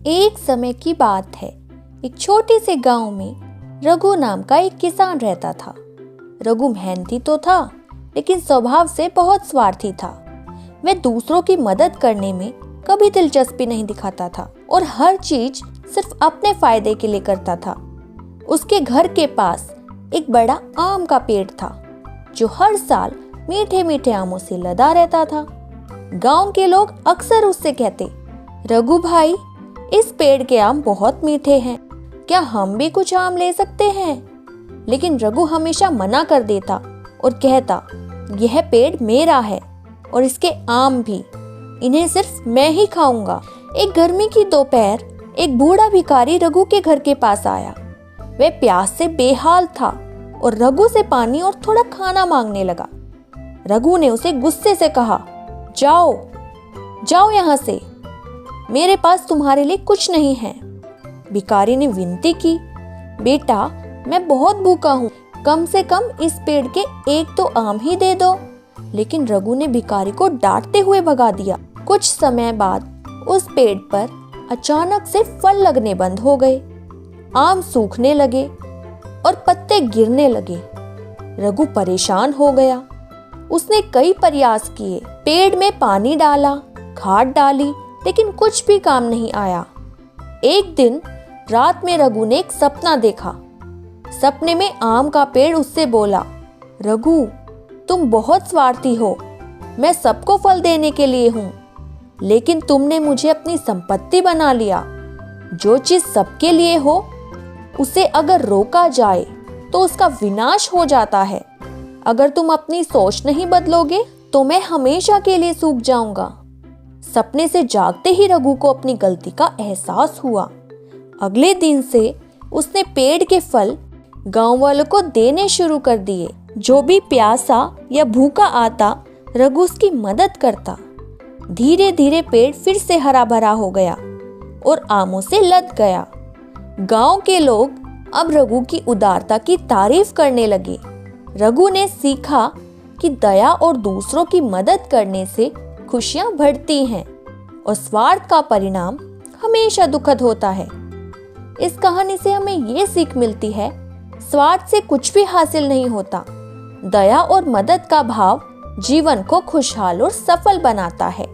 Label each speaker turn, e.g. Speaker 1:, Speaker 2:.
Speaker 1: एक समय की बात है। एक छोटे से गांव में रघु नाम का एक किसान रहता था। रघु मेहनती तो था, लेकिन स्वभाव से बहुत स्वार्थी था। वह दूसरों की मदद करने में कभी दिलचस्पी नहीं दिखाता था और हर चीज सिर्फ अपने फायदे के लिए करता था। उसके घर के पास एक बड़ा आम का पेड़ था, जो हर साल मीठे मीठे आमों से लदा रहता था। गांव के लोग अक्सर उससे कहते, रघु भाई, इस पेड़ के आम बहुत मीठे हैं, क्या हम भी कुछ आम ले सकते हैं? लेकिन रघु हमेशा मना कर देता और कहता, यह पेड़ मेरा है और इसके आम भी, इन्हें सिर्फ मैं ही खाऊंगा। एक गर्मी की दोपहर एक बूढ़ा भिखारी रघु के घर के पास आया। वह प्यास से बेहाल था और रघु से पानी और थोड़ा खाना मांगने लगा। रघु ने उसे गुस्से से कहा, जाओ जाओ यहाँ से, मेरे पास तुम्हारे लिए कुछ नहीं है। भिखारी ने विनती की, बेटा, मैं बहुत भूखा हूँ, कम से कम इस पेड़ के एक तो आम ही दे दो। लेकिन रघु ने भिखारी को डांटते हुए भगा दिया। कुछ समय बाद उस पेड़ पर अचानक से फल लगने बंद हो गए, आम सूखने लगे और पत्ते गिरने लगे। रघु परेशान हो गया। उसने कई प्रयास किए, पेड़ में पानी डाला, खाद डाली, लेकिन कुछ भी काम नहीं आया। एक दिन रात में रघु ने एक सपना देखा। सपने में आम का पेड़ उससे बोला, रघु, तुम बहुत स्वार्थी हो, मैं सबको फल देने के लिए हूँ, लेकिन तुमने मुझे अपनी संपत्ति बना लिया। जो चीज सबके लिए हो, उसे अगर रोका जाए तो उसका विनाश हो जाता है। अगर तुम अपनी सोच नहीं बदलोगे तो मैं हमेशा के लिए सूख जाऊंगा। सपने से जागते ही रघु को अपनी गलती का एहसास हुआ। अगले दिन से उसने पेड़ के फल गांव वालों को देने शुरू कर दिए। जो भी प्यासा या भूखा आता, रघु उसकी मदद करता। धीरे धीरे पेड़ फिर से हरा भरा हो गया और आमों से लद गया। गांव के लोग अब रघु की उदारता की तारीफ करने लगे। रघु ने सीखा कि दया और दूसरों की मदद करने से खुशियां बढ़ती हैं और स्वार्थ का परिणाम हमेशा दुखद होता है। इस कहानी से हमें ये सीख मिलती है, स्वार्थ से कुछ भी हासिल नहीं होता। दया और मदद का भाव जीवन को खुशहाल और सफल बनाता है।